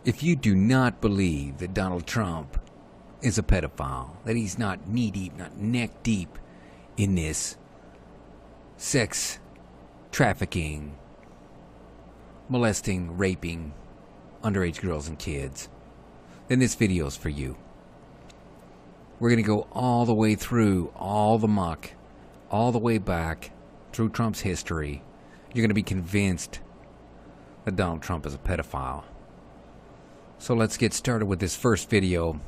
If you do not believe that Donald Trump is a pedophile, that he's not knee-deep, not neck-deep in this sex trafficking, molesting, raping underage girls and kids, then this video is for you. We're going to go all the way through all the muck, all the way back through Trump's history. You're going to be convinced that Donald Trump is a pedophile. So let's get started with this first video.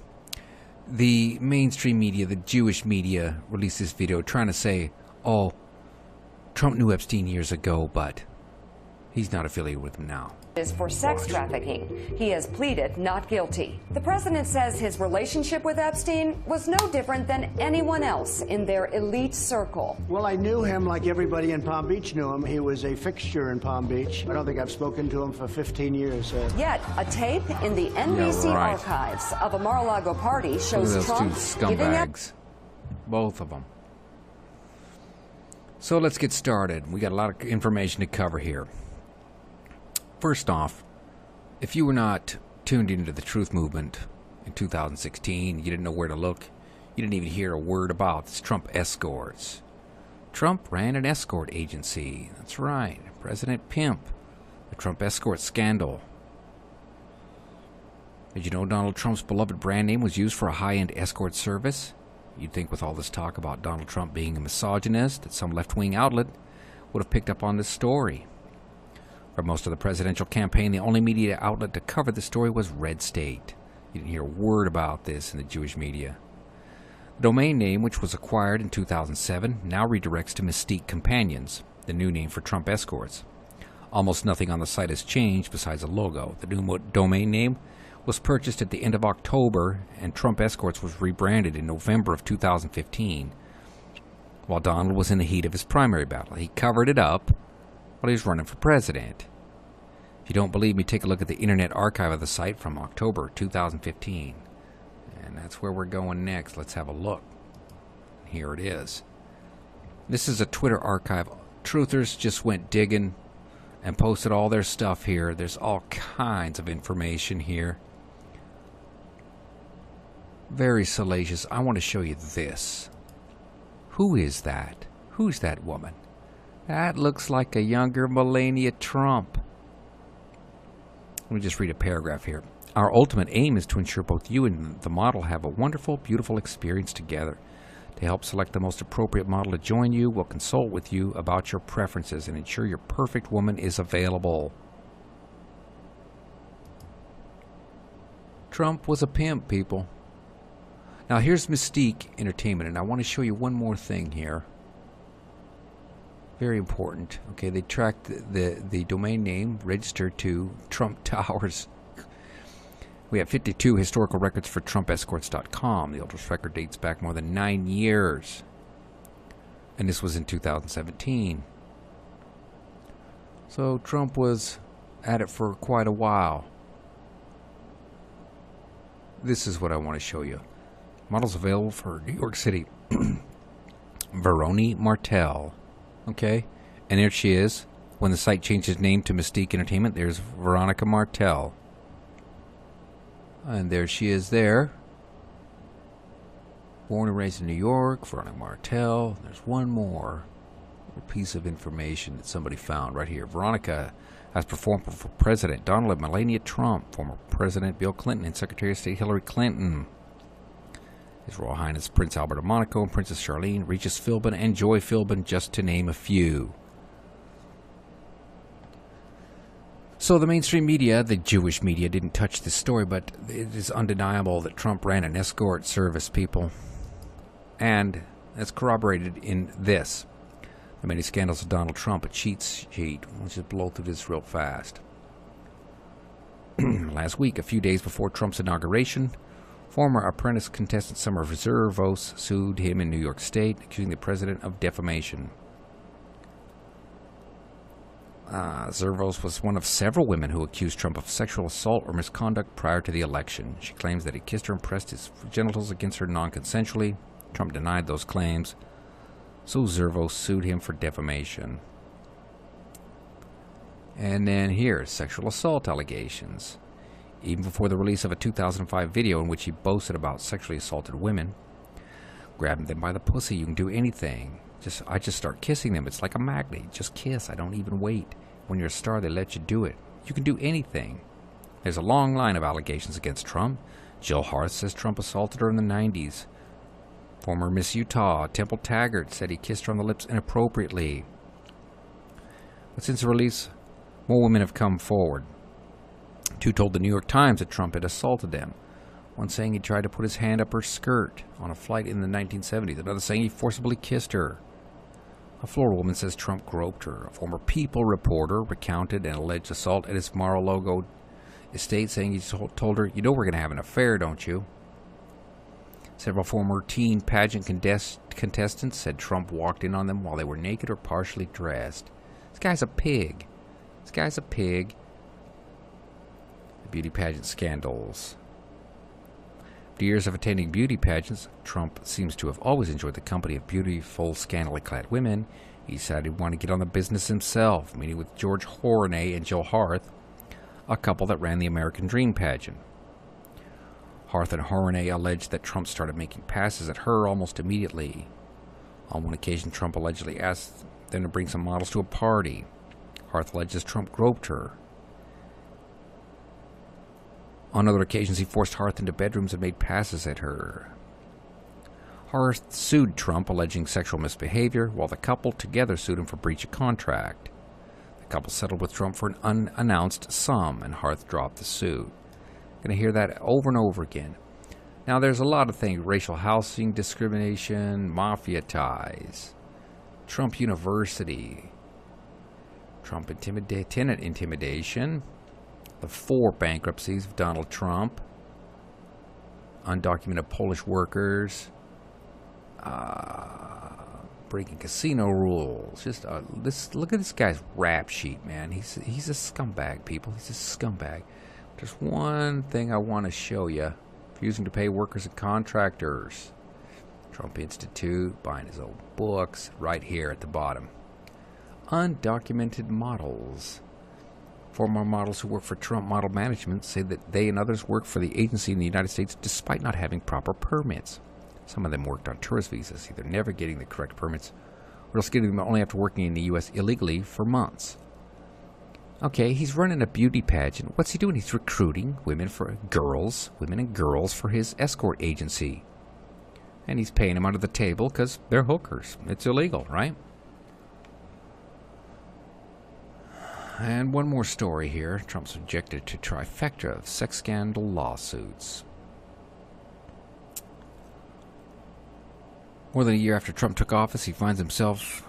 The mainstream media, the Jewish media, released this video trying to say, oh, Trump knew Epstein years ago, but he's not affiliated with him now. Is for sex trafficking. He has pleaded not guilty. The president says his relationship with Epstein was no different than anyone else in their elite circle. Well, I knew him like everybody in Palm Beach knew him. He was a fixture in Palm Beach. I don't think I've spoken to him for 15 years. Yet, a tape in the NBC archives of a Mar-a-Lago party shows those Trump two scumbags. Both of them. So let's get started. We got a lot of information to cover here. First off, if you were not tuned into the truth movement in 2016, you didn't know where to look, you didn't even hear a word about this Trump escorts. Trump ran an escort agency. That's right, President Pimp, the Trump escort scandal. Did you know Donald Trump's beloved brand name was used for a high-end escort service? You'd think with all this talk about Donald Trump being a misogynist that some left-wing outlet would have picked up on this story. For most of the presidential campaign, the only media outlet to cover the story was Red State. You didn't hear a word about this in the Jewish media. The domain name, which was acquired in 2007, now redirects to Mystique Companions, the new name for Trump escorts. Almost nothing on the site has changed besides a logo. The new domain name was purchased at the end of October, and Trump escorts was rebranded in November of 2015. While Donald was in the heat of his primary battle, he covered it up while he was running for president. If you don't believe me, take a look at the Internet Archive of the site from October 2015. And that's where we're going next. Let's have a look. Here it is. This is a Twitter archive. Truthers just went digging and posted all their stuff here. There's all kinds of information here. Very salacious. I want to show you this. Who is that? Who's that woman? That looks like a younger Melania Trump. Let me just read a paragraph here. Our ultimate aim is to ensure both you and the model have a wonderful, beautiful experience together. To help select the most appropriate model to join you, we'll consult with you about your preferences and ensure your perfect woman is available. Trump was a pimp, people. Now here's Mystique Entertainment, and I want to show you one more thing here. Very important. Okay, they tracked the domain name registered to Trump Towers. We have 52 historical records for TrumpEscorts.com. The oldest record dates back more than 9 years. And this was in 2017. So Trump was at it for quite a while. This is what I want to show you. Models available for New York City. Veroni Martel. Okay, and there she is. When the site changed its name to Mystique Entertainment, there's Veronica Martel. And there she is there. Born and raised in New York, Veronica Martel. There's one more piece of information that somebody found right here. Veronica has performed for President Donald and Melania Trump, former President Bill Clinton, and Secretary of State Hillary Clinton. His Royal Highness Prince Albert of Monaco and Princess Charlene, Regis Philbin, and Joy Philbin, just to name a few. So the mainstream media, the Jewish media, didn't touch this story, but it is undeniable that Trump ran an escort service, people. And that's corroborated in this. The many scandals of Donald Trump, a cheat sheet. Let's just blow through this real fast. Last week, a few days before Trump's inauguration, former apprentice contestant Summer Zervos sued him in New York State, accusing the president of defamation. Zervos was one of several women who accused Trump of sexual assault or misconduct prior to the election. She claims that he kissed her and pressed his genitals against her non-consensually. Trump denied those claims, so Zervos sued him for defamation. And then here, sexual assault allegations. even before the release of a 2005 video in which he boasted about sexually assaulted women. Grabbing them by the pussy, you can do anything. I just start kissing them. It's like a magnet. Just kiss. I don't even wait. When you're a star, they let you do it. You can do anything. There's a long line of allegations against Trump. Jill Harth says Trump assaulted her in the 90s. Former Miss Utah, Temple Taggart, said he kissed her on the lips inappropriately. But since the release, more women have come forward. 2 told the New York Times that Trump had assaulted them. One saying he tried to put his hand up her skirt on a flight in the 1970s. Another saying he forcibly kissed her. A Florida woman says Trump groped her. A former People reporter recounted an alleged assault at his Mar-a-Lago estate, saying he told her, "You know we're going to have an affair, don't you?" Several former teen pageant contestants said Trump walked in on them while they were naked or partially dressed. This guy's a pig. This guy's a pig. The beauty pageant scandals. After years of attending beauty pageants, Trump seems to have always enjoyed the company of beautiful, scantily clad women. He decided he wanted to get on the business himself, meeting with George Horney and Jill Harth, a couple that ran the American Dream pageant. Harth and Horney alleged that Trump started making passes at her almost immediately. On one occasion, Trump allegedly asked them to bring some models to a party. Harth alleges Trump groped her. On other occasions, he forced Harth into bedrooms and made passes at her. Harth sued Trump, alleging sexual misbehavior, while the couple together sued him for breach of contract. The couple settled with Trump for an unannounced sum, and Harth dropped the suit. Going to hear that over and over again. Now, there's a lot of things: racial housing discrimination, mafia ties, Trump University, Trump tenant intimidation, the 4 bankruptcies of Donald Trump, undocumented Polish workers, breaking casino rules. Just look at this guy's rap sheet, man. He's a scumbag, people. He's a scumbag. There's one thing I want to show you: refusing to pay workers and contractors. Trump Institute, buying his old books, right here at the bottom. Undocumented models. Former models who work for Trump Model Management say that they and others work for the agency in the United States despite not having proper permits. Some of them worked on tourist visas, either never getting the correct permits or else getting them only after working in the U.S. illegally for months. Okay, he's running a beauty pageant. What's he doing? He's recruiting women and girls for his escort agency. And he's paying them under the table because they're hookers. It's illegal, right? And one more story here. Trump's subjected to trifecta of sex scandal lawsuits. More than a year after Trump took office, he finds himself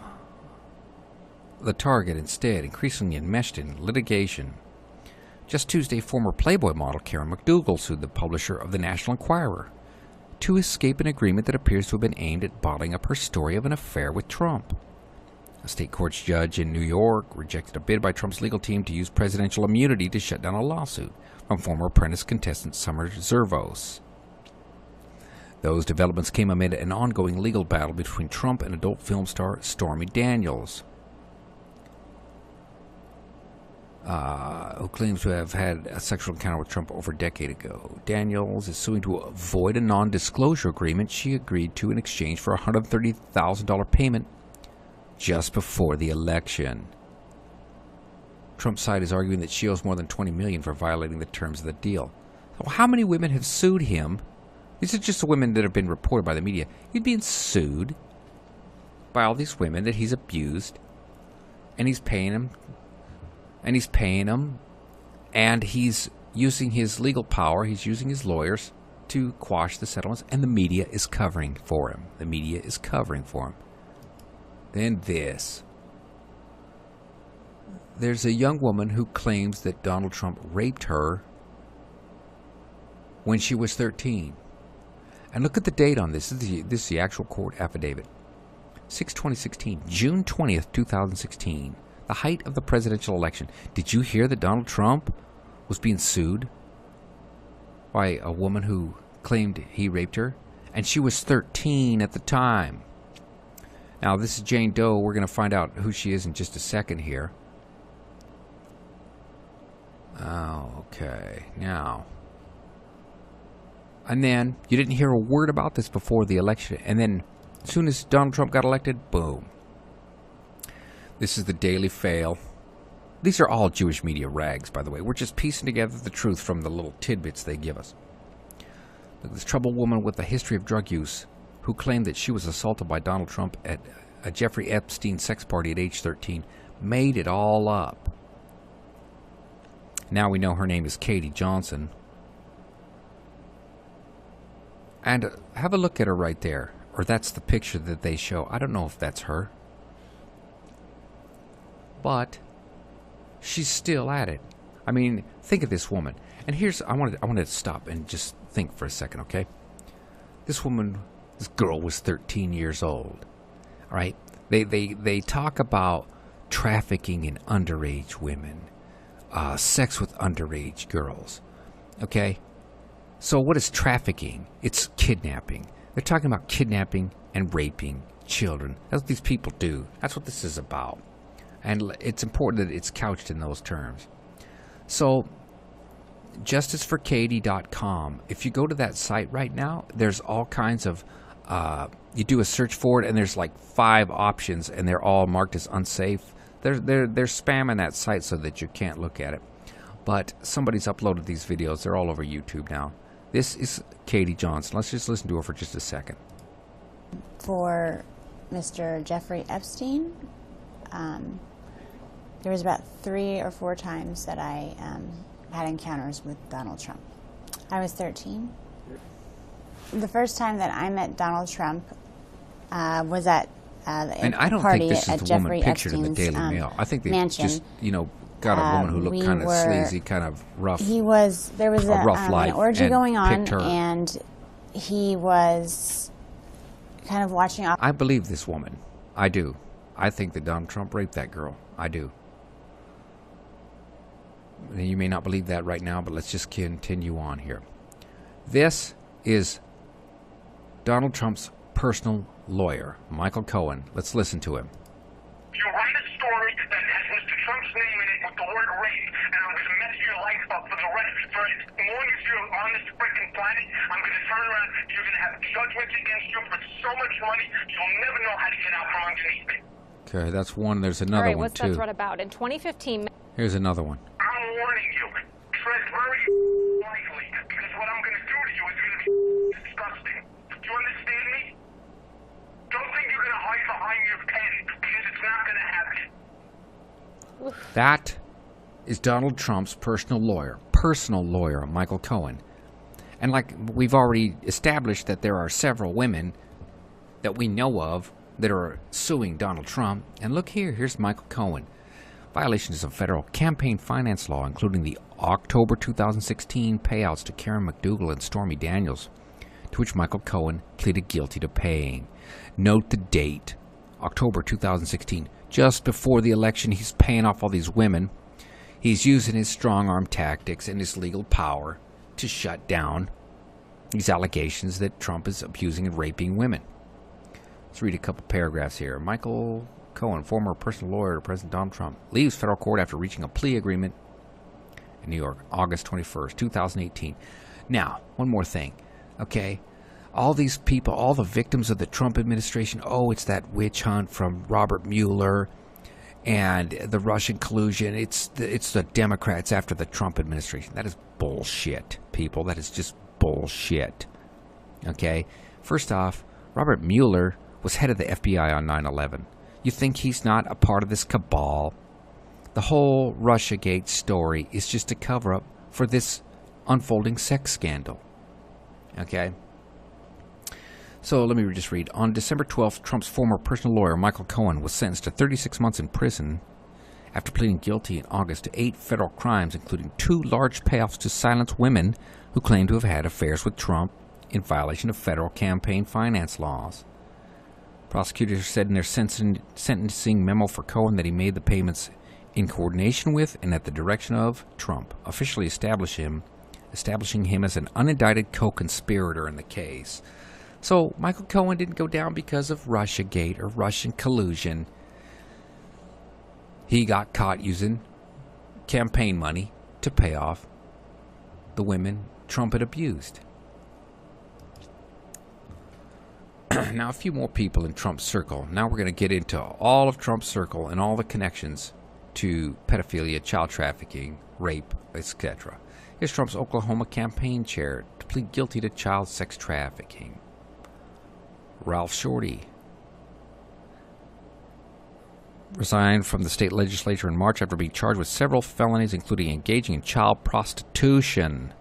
the target instead, increasingly enmeshed in litigation. Just Tuesday, former Playboy model Karen McDougal sued the publisher of the National Enquirer to escape an agreement that appears to have been aimed at bottling up her story of an affair with Trump. A state court's judge in New York rejected a bid by Trump's legal team to use presidential immunity to shut down a lawsuit from former Apprentice contestant Summer Zervos. Those developments came amid an ongoing legal battle between Trump and adult film star Stormy Daniels, who claims to have had a sexual encounter with Trump over a decade ago. Daniels is suing to avoid a non-disclosure agreement she agreed to in exchange for a $130,000 payment just before the election. Trump's side is arguing that she owes more than $20 million for violating the terms of the deal. So how many women have sued him? These are just the women that have been reported by the media. He's being sued by all these women that he's abused, and he's paying them, and he's using his legal power, he's using his lawyers to quash the settlements, and the media is covering for him. The media is covering for him. Then this. There's a young woman who claims that Donald Trump raped her when she was 13. And look at the date on this. This is the actual court affidavit. 6/2016, June 20th, 2016. The height of the presidential election. Did you hear that Donald Trump was being sued by a woman who claimed he raped her? And she was 13 at the time. Now, this is Jane Doe. We're going to find out who she is in just a second here. Oh, okay. Now. And then you didn't hear a word about this before the election. And then as soon as Donald Trump got elected, boom. This is the Daily Fail. These are all Jewish media rags, by the way. We're just piecing together the truth from the little tidbits they give us. Look, this troubled woman with a history of drug use who claimed that she was assaulted by Donald Trump at a Jeffrey Epstein sex party at age 13 made it all up. Now we know her name is Katie Johnson. And have a look at her right there. Or that's the picture that they show. I don't know if that's her. But she's still at it. I mean, think of this woman. And here's, I wanted to stop and just think for a second, okay? This girl was 13 years old. All right? They talk about trafficking in underage women, sex with underage girls. Okay? So what is trafficking? It's kidnapping. They're talking about kidnapping and raping children. That's what these people do. That's what this is about. And it's important that it's couched in those terms. So, justiceforkatie.com. If you go to that site right now, there's all kinds of, you do a search for it, and there's like 5 options, and they're all marked as unsafe. They're spamming that site so that you can't look at it. But somebody's uploaded these videos. They're all over YouTube now. This is Katie Johnson. Let's just listen to her for just a second. For Mr. Jeffrey Epstein, there was about 3 or 4 times that I had encounters with Donald Trump. I was 13. The first time that I met Donald Trump was at and I don't party think this is at the Jeffrey woman pictured in the Epstein's Daily Mail. I think they mansion. just, got a woman who looked kind of sleazy, kind of rough. There was a rough life, an orgy and going on, picked her. and he was kind of watching off. I believe this woman. I do. I think that Donald Trump raped that girl. I do. You may not believe that right now, but let's just continue on here. This is Donald Trump's personal lawyer, Michael Cohen. Let's listen to him. You write a story that has Mr. Trump's name in it with the word rape, and I'm going to mess your life up for the rest. For as long as you're on this freaking planet, I'm going to turn around. You're going to have judgments against you for so much money, you'll never know how to get out from underneath it. Okay, that's one. There's another one, what's too. that threat about? In 2015... Here's another one. I'm warning you. Tread very lightly, because what I'm going to do to you is going to be disgusting. Do you understand me? Don't think you're going to hide behind your pen, because it's not going to happen. That is Donald Trump's personal lawyer, Michael Cohen. And like we've already established that there are several women that we know of that are suing Donald Trump. And look here, here's Michael Cohen. Violations of federal campaign finance law, including the October 2016 payouts to Karen McDougal and Stormy Daniels, to which Michael Cohen pleaded guilty to paying. Note the date, October 2016. Just before the election, he's paying off all these women. He's using his strong-arm tactics and his legal power to shut down these allegations that Trump is abusing and raping women. Let's read a couple paragraphs here. Michael Cohen, former personal lawyer to President Donald Trump, leaves federal court after reaching a plea agreement in New York, August 21st, 2018. Now, one more thing, okay? All these people, all the victims of the Trump administration, oh, it's that witch hunt from Robert Mueller and the Russian collusion. It's the Democrats after the Trump administration. That is bullshit, people. That is just bullshit. Okay? First off, Robert Mueller was head of the FBI on 9/11. You think he's not a part of this cabal? The whole Russiagate story is just a cover-up for this unfolding sex scandal. Okay? So let me just read. On December 12th, Trump's former personal lawyer, Michael Cohen, was sentenced to 36 months in prison after pleading guilty in August to 8 federal crimes, including 2 large payoffs to silence women who claimed to have had affairs with Trump in violation of federal campaign finance laws. Prosecutors said in their sentencing memo for Cohen that he made the payments in coordination with and at the direction of Trump, officially establishing him as an unindicted co-conspirator in the case. So Michael Cohen didn't go down because of Russiagate or Russian collusion. He got caught using campaign money to pay off the women Trump had abused. Now, a few more people in Trump's circle. Now we're going to get into all of Trump's circle and all the connections to pedophilia, child trafficking, rape, etc. Here's Trump's Oklahoma campaign chair to plead guilty to child sex trafficking. Ralph Shorty resigned from the state legislature in March after being charged with several felonies, including engaging in child prostitution.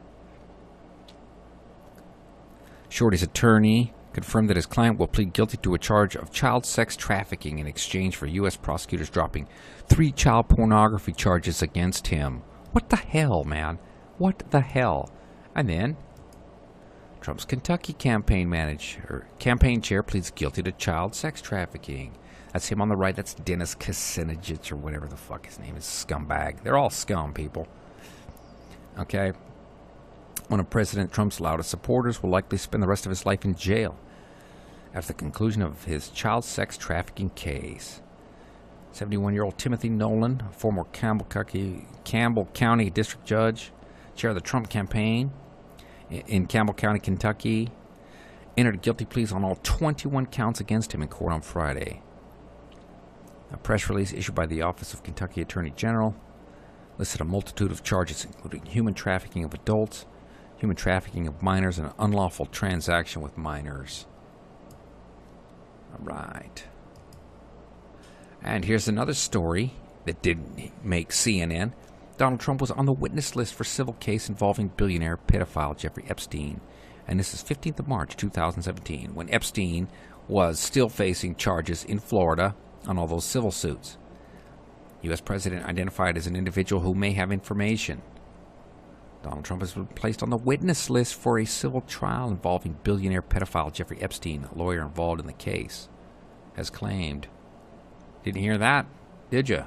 Shorty's attorney confirmed that his client will plead guilty to a charge of child sex trafficking in exchange for U.S. prosecutors dropping 3 child pornography charges against him. What the hell, man? What the hell? And then Trump's Kentucky campaign chair pleads guilty to child sex trafficking. That's him on the right. That's Dennis Kucinich or whatever the fuck his name is. Scumbag. They're all scum, people. Okay. One of President Trump's loudest supporters will likely spend the rest of his life in jail after the conclusion of his child sex trafficking case. 71-year-old Timothy Nolan, former Campbell County District Judge, chair of the Trump campaign in Campbell County, Kentucky, entered guilty pleas on all 21 counts against him in court on Friday. A press release issued by the Office of Kentucky Attorney General listed a multitude of charges, including human trafficking of adults, human trafficking of minors, and unlawful transaction with minors. All right. And here's another story that didn't make CNN. Donald Trump was on the witness list for civil case involving billionaire pedophile Jeffrey Epstein. And this is 15th of March, 2017, when Epstein was still facing charges in Florida on all those civil suits. U.S. President identified as an individual who may have information. Donald Trump has been placed on the witness list for a civil trial involving billionaire pedophile Jeffrey Epstein. A lawyer involved in the case has claimed. Didn't hear that, did you?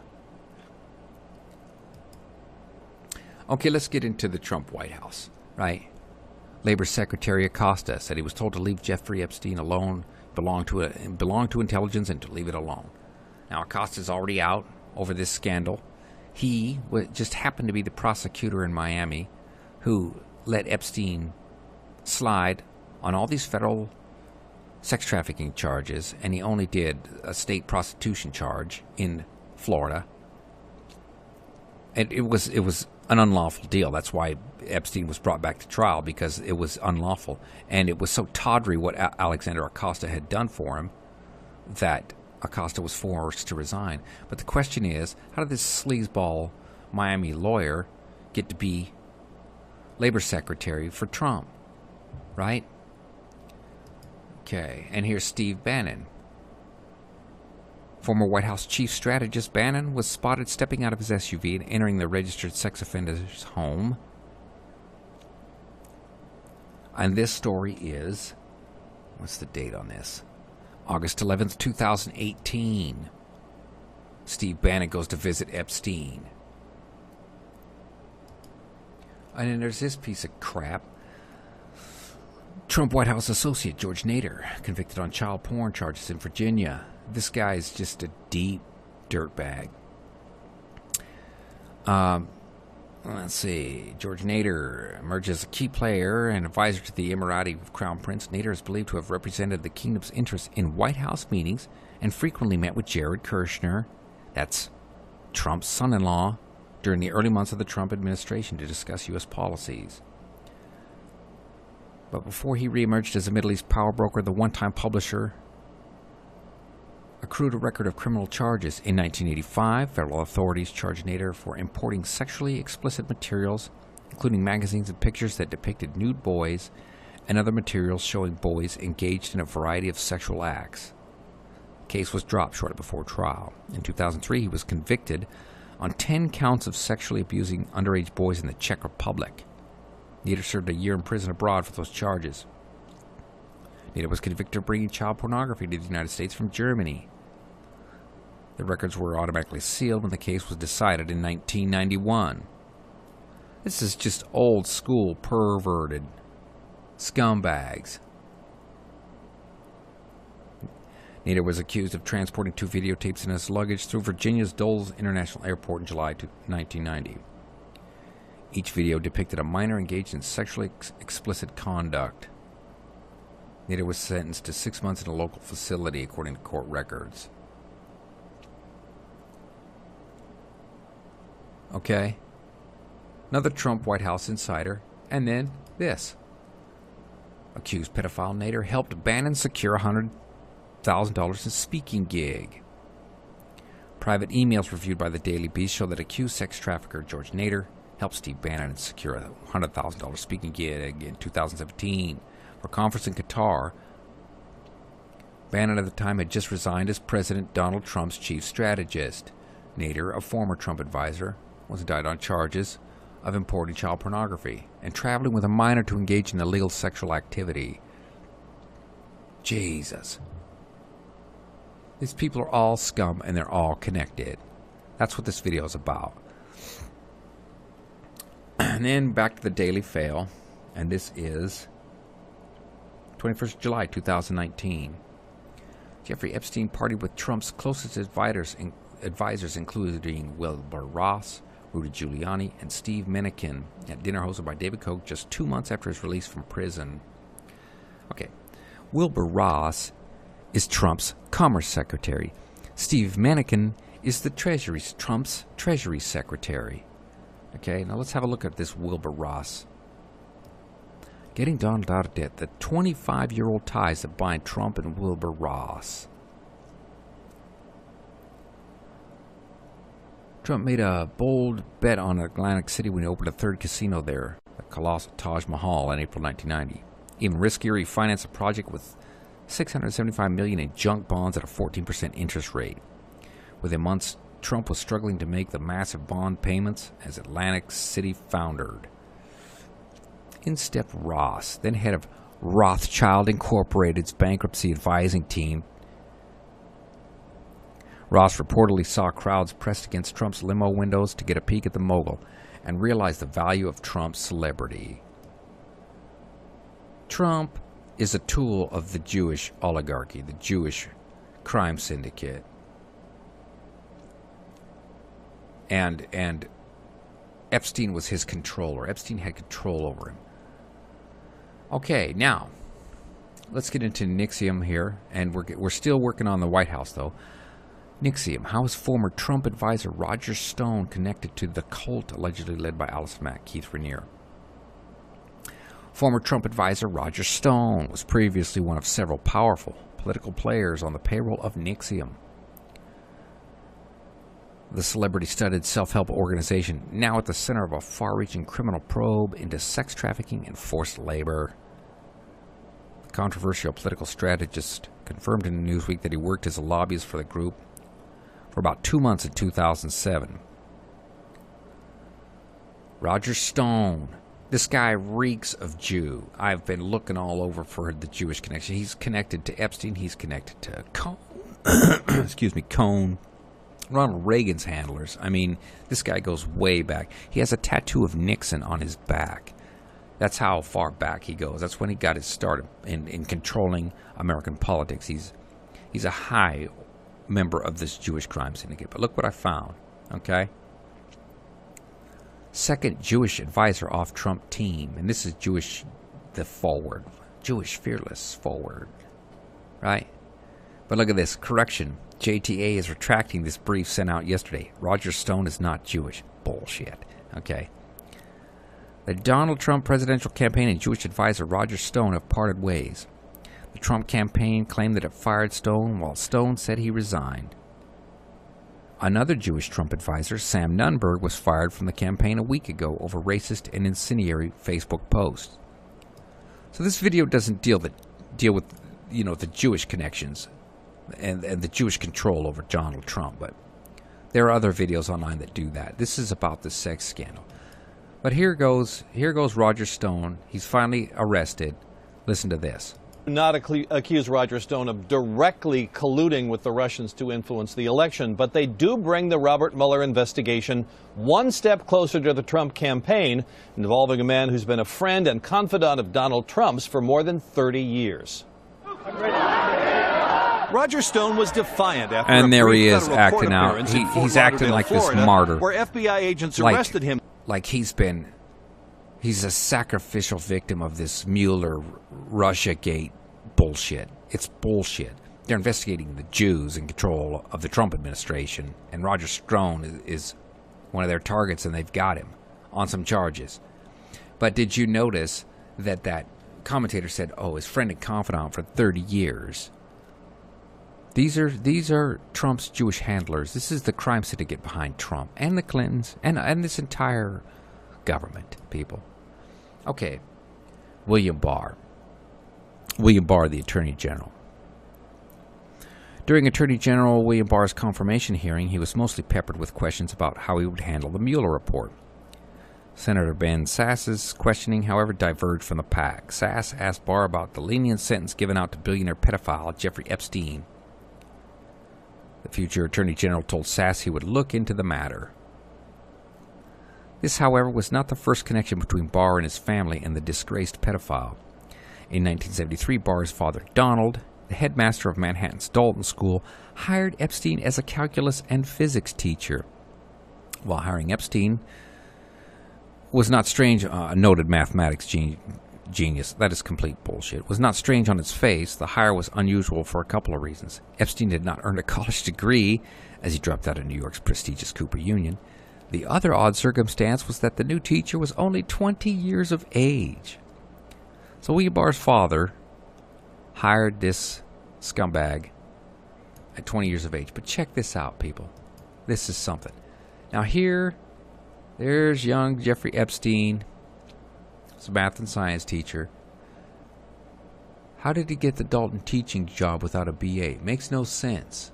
Okay, let's get into the Trump White House, right? Labor Secretary Acosta said he was told to leave Jeffrey Epstein alone, belonged to intelligence, and to leave it alone. Now, Acosta's already out over this scandal. He just happened to be the prosecutor in Miami who let Epstein slide on all these federal sex trafficking charges, and he only did a state prostitution charge in Florida. And it was an unlawful deal. That's why Epstein was brought back to trial, because it was unlawful. And it was so tawdry what Alexander Acosta had done for him that Acosta was forced to resign. But the question is, how did this sleazeball Miami lawyer get to be labor secretary for Trump? Right? Okay, and here's Steve Bannon. Former White House chief strategist Bannon was spotted stepping out of his SUV and entering the registered sex offender's home. And this story is, what's the date on this? August 11th, 2018. Steve Bannon goes to visit Epstein. And then there's this piece of crap. Trump White House associate George Nader, convicted on child porn charges in Virginia. This guy is just a deep dirtbag. Let's see. George Nader emerges as a key player and advisor to the Emirati Crown Prince. Nader is believed to have represented the kingdom's interests in White House meetings and frequently met with Jared Kushner, that's Trump's son-in-law, during the early months of the Trump administration to discuss U.S. policies. But before he reemerged as a Middle East power broker, the one-time publisher accrued a record of criminal charges. In 1985, federal authorities charged Nader for importing sexually explicit materials, including magazines and pictures that depicted nude boys and other materials showing boys engaged in a variety of sexual acts. The case was dropped shortly before trial. In 2003, he was convicted on 10 counts of sexually abusing underage boys in the Czech Republic. Nader served a year in prison abroad for those charges. Nader was convicted of bringing child pornography to the United States from Germany. The records were automatically sealed when the case was decided in 1991. This is just old school perverted scumbags. Nader was accused of transporting 2 videotapes in his luggage through Virginia's Dulles International Airport in July 1990. Each video depicted a minor engaged in sexually explicit conduct. Nader was sentenced to 6 months in a local facility, according to court records. Okay. Another Trump White House insider. And then this. Accused pedophile Nader helped Bannon secure $100,000 in speaking gig. Private emails reviewed by the Daily Beast show that accused sex trafficker George Nader helped Steve Bannon secure a $100,000 speaking gig in 2017 for a conference in Qatar. Bannon at the time had just resigned as President Donald Trump's chief strategist. Nader, a former Trump advisor, was indicted on charges of importing child pornography and traveling with a minor to engage in illegal sexual activity. Jesus. These people are all scum and they're all connected. That's what this video is about. And then back to the Daily Fail. And this is 21st July 2019. Jeffrey Epstein partied with Trump's closest advisors including Wilbur Ross, Rudy Giuliani, and Steve Mnuchin at dinner hosted by David Koch just 2 months after his release from prison. Okay. Wilbur Ross is Trump's Commerce Secretary. Steve Mnuchin is Trump's Treasury Secretary. Okay, now let's have a look at this Wilbur Ross. Getting Donald out of debt. The 25-year-old ties that bind Trump and Wilbur Ross. Trump made a bold bet on Atlantic City when he opened a third casino there, the colossal Taj Mahal, in April 1990. Even riskier, he financed a project with $675 million in junk bonds at a 14% interest rate. Within months, Trump was struggling to make the massive bond payments as Atlantic City foundered. In stepped Ross, then head of Rothschild Incorporated's bankruptcy advising team. Ross reportedly saw crowds pressed against Trump's limo windows to get a peek at the mogul and realized the value of Trump's celebrity. Trump is a tool of the Jewish oligarchy, the Jewish crime syndicate. And Epstein was his controller. Epstein had control over him. Okay, now, let's get into NXIVM here. And we're still working on the White House, though. NXIVM, how is former Trump advisor Roger Stone connected to the cult allegedly led by Alice Mack, Keith Raniere? Former Trump advisor Roger Stone was previously one of several powerful political players on the payroll of NXIVM, the celebrity-studded self-help organization now at the center of a far-reaching criminal probe into sex trafficking and forced labor. The controversial political strategist confirmed in Newsweek that he worked as a lobbyist for the group for about 2 months in 2007. Roger Stone. This guy reeks of Jew. I've been looking all over for the Jewish connection. He's connected to Epstein. He's connected to Cohn. Ronald Reagan's handlers. I mean, this guy goes way back. He has a tattoo of Nixon on his back. That's how far back he goes. That's when he got his start in controlling American politics. He's a high member of this Jewish crime syndicate. But look what I found, okay? Second Jewish advisor off Trump team. And this is Jewish, the forward. Jewish fearless forward. Right? But look at this. Correction. JTA is retracting this brief sent out yesterday. Roger Stone is not Jewish. Bullshit. Okay. The Donald Trump presidential campaign and Jewish advisor Roger Stone have parted ways. The Trump campaign claimed that it fired Stone, while Stone said he resigned. Another Jewish Trump advisor, Sam Nunberg, was fired from the campaign a week ago over racist and incendiary Facebook posts. So this video doesn't deal with the Jewish connections and the Jewish control over Donald Trump, but there are other videos online that do that. This is about the sex scandal. But here goes Roger Stone. He's finally arrested. Listen to this. Not accuse Roger Stone of directly colluding with the Russians to influence the election, but they do bring the Robert Mueller investigation one step closer to the Trump campaign, involving a man who's been a friend and confidant of Donald Trump's for more than 30 years. Roger Stone was defiant after and a there he brief is federal court acting out. appearance in Fort He's acting Lauderdale, like Florida, this martyr. where FBI agents arrested him. Like he's been He's a sacrificial victim of this Mueller Russiagate bullshit. It's bullshit. They're investigating the Jews in control of the Trump administration, and Roger Stone is one of their targets, and they've got him on some charges. But did you notice that that commentator said, oh, his friend and confidant for 30 years? These are Trump's Jewish handlers. This is the crime syndicate behind Trump and the Clintons and this entire government, people. Okay, William Barr. William Barr, the Attorney General. During Attorney General William Barr's confirmation hearing, he was mostly peppered with questions about how he would handle the Mueller report. Senator Ben Sass's questioning, however, diverged from the pack. Sass asked Barr about the lenient sentence given out to billionaire pedophile Jeffrey Epstein. The future Attorney General told Sass he would look into the matter. This, however, was not the first connection between Barr and his family and the disgraced pedophile. In 1973, Barr's father, Donald, the headmaster of Manhattan's Dalton School, hired Epstein as a calculus and physics teacher. While hiring Epstein was not strange, a noted mathematics genius, that is complete bullshit, was not strange on its face. The hire was unusual for a couple of reasons. Epstein did not earn a college degree, as he dropped out of New York's prestigious Cooper Union. The other odd circumstance was that the new teacher was only 20 years of age. So William Barr's father hired this scumbag at 20 years of age. But check this out, people. This is something. Now there's young Jeffrey Epstein. He's a math and science teacher. How did he get the Dalton teaching job without a BA? Makes no sense.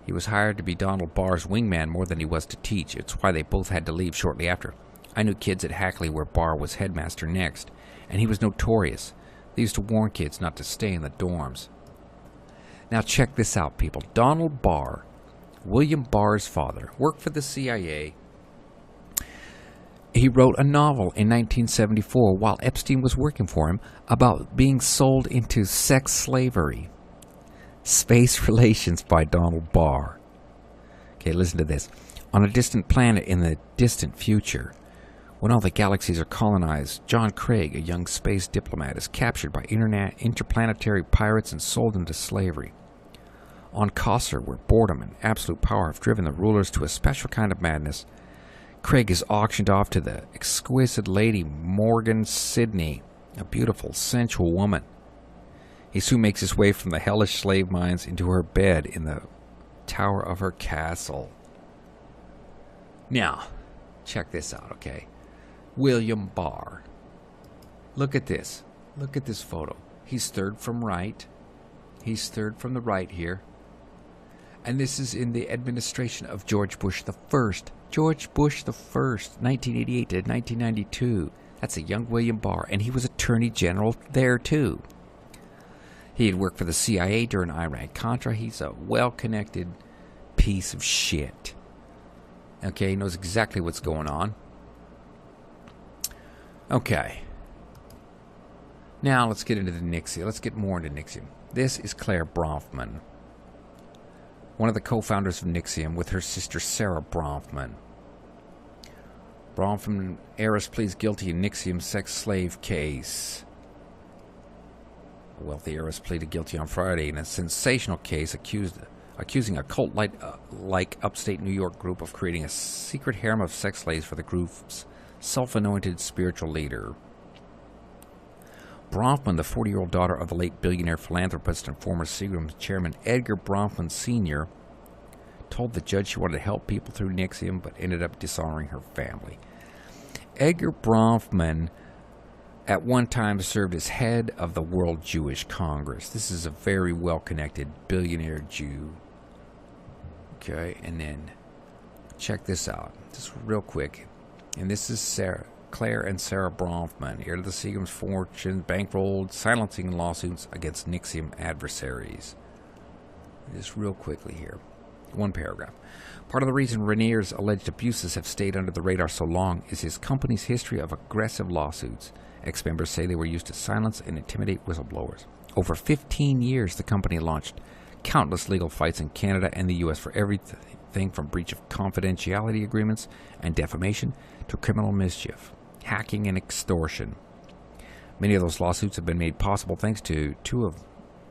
He was hired to be Donald Barr's wingman more than he was to teach. It's why they both had to leave shortly after. I knew kids at Hackley where Barr was headmaster next, and he was notorious. They used to warn kids not to stay in the dorms. Now check this out, people. Donald Barr, William Barr's father, worked for the CIA. He wrote a novel in 1974 while Epstein was working for him about being sold into sex slavery. Space Relations by Donald Barr. Okay, listen to this. On a distant planet in the distant future, when all the galaxies are colonized, John Craig, a young space diplomat, is captured by interplanetary pirates and sold into slavery. On Kosser, where boredom and absolute power have driven the rulers to a special kind of madness, Craig is auctioned off to the exquisite Lady Morgan Sidney, a beautiful, sensual woman. He soon makes his way from the hellish slave mines into her bed in the tower of her castle. Now, check this out, okay? William Barr. Look at this. Look at this photo. He's third from right. He's third from the right here. And this is in the administration of George Bush the First. George Bush the First, 1988 to 1992. That's a young William Barr, and he was Attorney General there too. He had worked for the CIA during Iran-Contra. He's a well-connected piece of shit. Okay, he knows exactly what's going on. Okay. Now let's get into the NXIVM. Let's get more into NXIVM. This is Claire Bronfman, one of the co-founders of NXIVM, with her sister Sarah Bronfman. Bronfman heiress pleads guilty in NXIVM sex slave case. A wealthy heiress pleaded guilty on Friday in a sensational case accusing a cult-like upstate New York group of creating a secret harem of sex slaves for the group's self-anointed spiritual leader. Bronfman, the 40-year-old daughter of the late billionaire philanthropist and former Seagram chairman Edgar Bronfman Sr., told the judge she wanted to help people through NXIVM, but ended up dishonoring her family. Edgar Bronfman at one time served as head of the World Jewish Congress. This is a very well-connected billionaire Jew. Okay, and then check this out, just real quick. And this is Claire and Sarah Bronfman, heir to the Seagram's fortune, bankrolled, silencing lawsuits against NXIVM adversaries. Just real quickly here. One paragraph. Part of the reason Rainier's alleged abuses have stayed under the radar so long is his company's history of aggressive lawsuits. Ex-members say they were used to silence and intimidate whistleblowers. Over 15 years, the company launched countless legal fights in Canada and the U.S. for everything from breach of confidentiality agreements and defamation to criminal mischief. hacking, and extortion. Many of those lawsuits have been made possible thanks to two of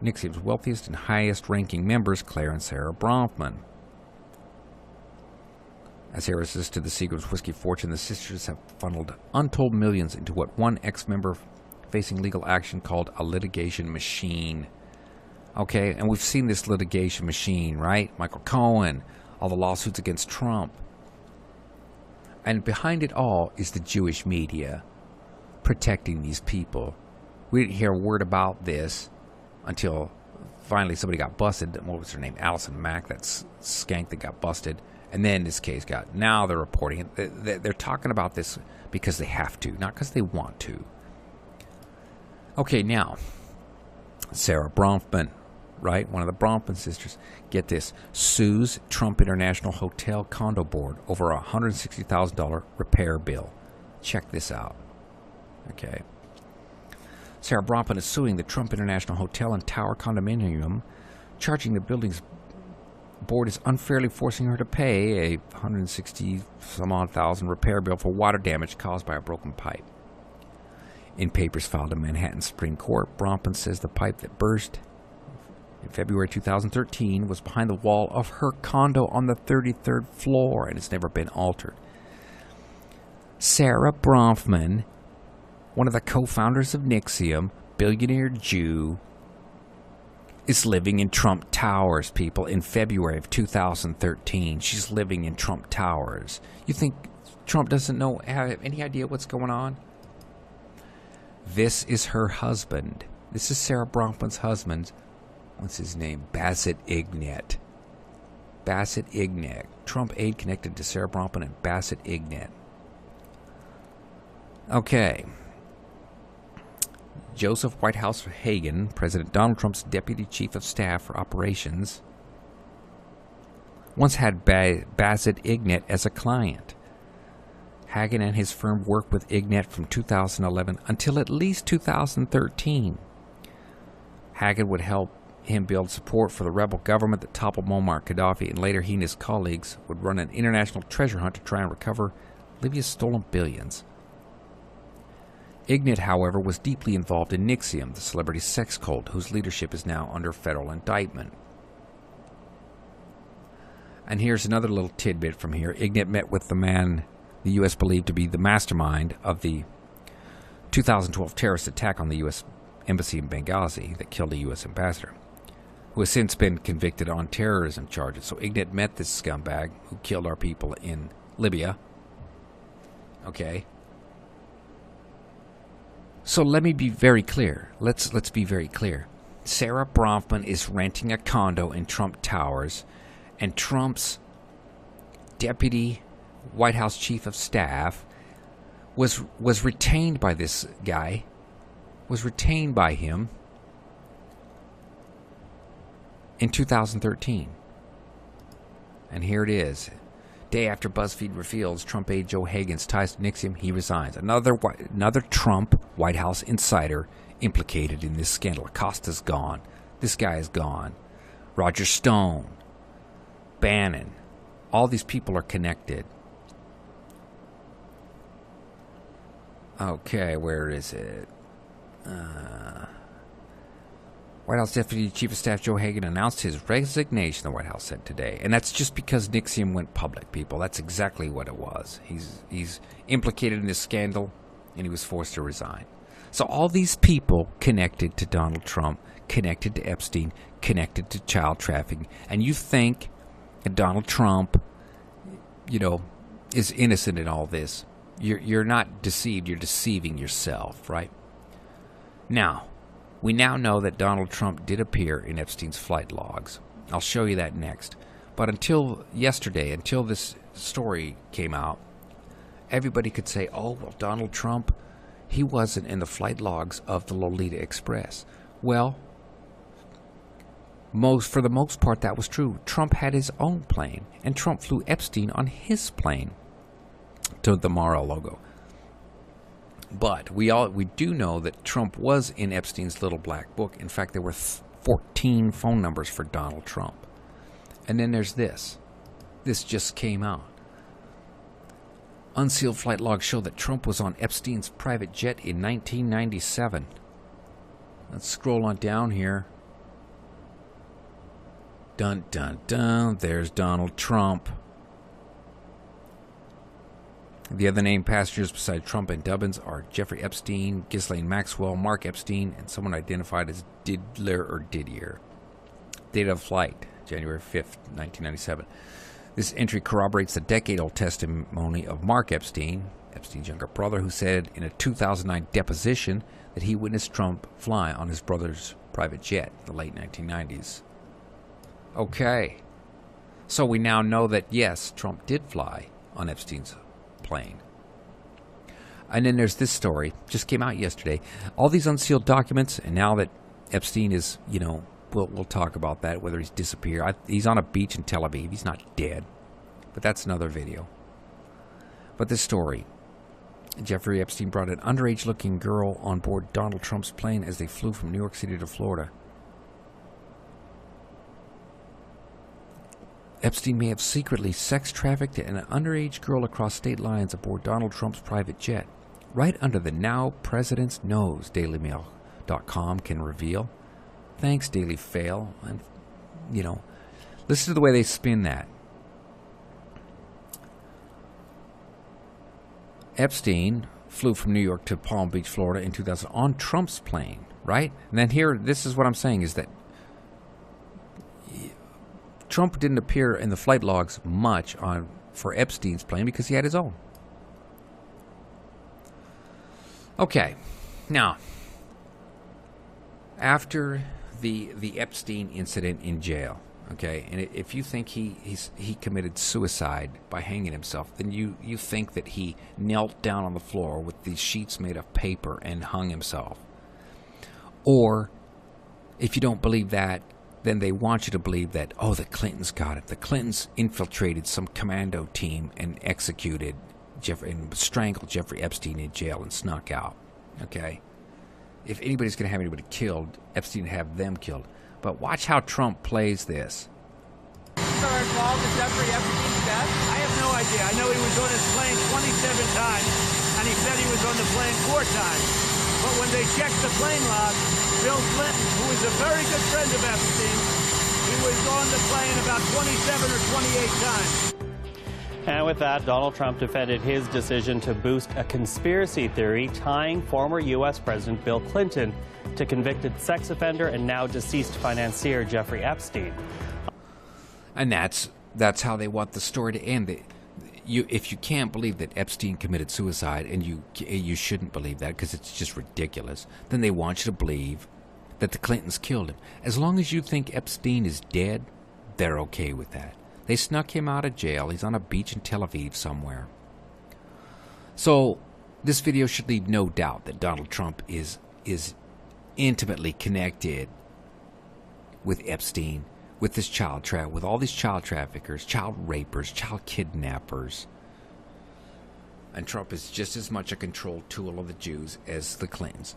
NXIVM's wealthiest and highest-ranking members, Claire and Sarah Bronfman. As heiresses to the Seagram's whiskey fortune, the sisters have funneled untold millions into what one ex-member facing legal action called a litigation machine. Okay, and we've seen this litigation machine, right? Michael Cohen, all the lawsuits against Trump. And behind it all is the Jewish media protecting these people. We didn't hear a word about this until finally somebody got busted. What was her name? Allison Mack, that skank that got busted. And then this case got... Now they're reporting it. They're talking about this because they have to, not because they want to. Okay, now, Sarah Bronfman, right? One of the Bronfman sisters. Get this. Sues Trump International Hotel Condo Board over a $160,000 repair bill. Check this out. Okay. Sarah Bronfman is suing the Trump International Hotel and Tower condominium, charging the building's board is unfairly forcing her to pay a $160,000 repair bill for water damage caused by a broken pipe. In papers filed in Manhattan Supreme Court, Bronfman says the pipe that burst in February 2013 was behind the wall of her condo on the 33rd floor and it's never been altered. Sarah Bronfman, one of the co-founders of NXIVM, billionaire Jew, is living in Trump Towers, people, in February of 2013. She's living in Trump Towers. You think Trump doesn't have any idea what's going on? This is her husband. This is Sarah Bronfman's husband. What's his name? Bassett Ignat. Bassett Ignat. Trump aide connected to Sarah Bronfman and Bassett Ignat. Okay. Joseph Whitehouse Hagan, President Donald Trump's Deputy Chief of Staff for Operations, once had Bassett Ignat as a client. Hagan and his firm worked with Ignat from 2011 until at least 2013. Hagan would help him build support for the rebel government that toppled Muammar Gaddafi, and later he and his colleagues would run an international treasure hunt to try and recover Libya's stolen billions. Ignat, however, was deeply involved in NXIVM, the celebrity sex cult, whose leadership is now under federal indictment. And here's another little tidbit from here. Ignat met with the man the U.S. believed to be the mastermind of the 2012 terrorist attack on the U.S. embassy in Benghazi that killed a U.S. ambassador, who has since been convicted on terrorism charges. So Ignat met this scumbag who killed our people in Libya. Okay. So let me be very clear. Let's be very clear. Sarah Bronfman is renting a condo in Trump Towers, and Trump's deputy White House chief of staff was retained by this guy, was retained by him in 2013. And here it is. Day after BuzzFeed reveals Trump aide Joe Hagan's ties to NXIVM, he resigns. Another Trump White House insider implicated in this scandal. Acosta's gone. This guy is gone. Roger Stone, Bannon, all these people are connected. Okay, where is it? White House Deputy Chief of Staff Joe Hagan announced his resignation, the White House said today. And that's just because NXIVM went public, people. That's exactly what it was. He's implicated in this scandal, and he was forced to resign. So all these people connected to Donald Trump, connected to Epstein, connected to child trafficking. And you think that Donald Trump, is innocent in all this. You're not deceived. You're deceiving yourself, right? Now, we now know that Donald Trump did appear in Epstein's flight logs. I'll show you that next. But until yesterday, until this story came out, everybody could say, oh, well, Donald Trump, he wasn't in the flight logs of the Lolita Express. Well, for the most part, that was true. Trump had his own plane, and Trump flew Epstein on his plane to the Mar-a-Lago. But we do know that Trump was in Epstein's little black book. In fact, there were 14 phone numbers for Donald Trump. And then there's this. This just came out. Unsealed flight logs show that Trump was on Epstein's private jet in 1997. Let's scroll on down here. Dun, dun, dun. There's Donald Trump. The other named passengers beside Trump and Dubbins are Jeffrey Epstein, Ghislaine Maxwell, Mark Epstein, and someone identified as Didier. Date of flight, January 5th, 1997. This entry corroborates the decade-old testimony of Mark Epstein, Epstein's younger brother, who said in a 2009 deposition that he witnessed Trump fly on his brother's private jet in the late 1990s. Okay. So we now know that, yes, Trump did fly on Epstein's plane. And then there's this story, just came out yesterday. All these unsealed documents, and now that Epstein is, we'll talk about that, whether he's disappeared. He's on a beach in Tel Aviv. He's not dead. But that's another video. But this story. Jeffrey Epstein brought an underage-looking girl on board Donald Trump's plane as they flew from New York City to Florida. Epstein may have secretly sex-trafficked an underage girl across state lines aboard Donald Trump's private jet. Right under the now president's nose, DailyMail.com can reveal. Thanks, Daily Fail. And, listen to the way they spin that. Epstein flew from New York to Palm Beach, Florida in 2000 on Trump's plane, right? And then here, this is what I'm saying, is that Trump didn't appear in the flight logs much for Epstein's plane because he had his own. Okay, now, after the Epstein incident in jail, okay, and if you think he committed suicide by hanging himself, then you think that he knelt down on the floor with these sheets made of paper and hung himself. Or, if you don't believe that, then they want you to believe that, oh, the Clintons got it. The Clintons infiltrated some commando team and executed and strangled Jeffrey Epstein in jail and snuck out. Okay? If anybody's going to have anybody killed, Epstein would have them killed. But watch how Trump plays this. Are involved in Jeffrey Epstein's death? I have no idea. I know he was on his plane 27 times, and he said he was on the plane 4 times. But when they checked the plane log, Bill Clinton, who is a very good friend of Epstein, he was on the plane about 27 or 28 times. And with that, Donald Trump defended his decision to boost a conspiracy theory tying former U.S. President Bill Clinton to convicted sex offender and now deceased financier Jeffrey Epstein. And that's how they want the story to end. If you can't believe that Epstein committed suicide, and you shouldn't believe that because it's just ridiculous, then they want you to believe that the Clintons killed him. As long as you think Epstein is dead, they're okay with that. They snuck him out of jail. He's on a beach in Tel Aviv somewhere. So this video should leave no doubt that Donald Trump is intimately connected with Epstein, with this with all these child traffickers, child rapers, child kidnappers. And Trump is just as much a control tool of the Jews as the Clintons.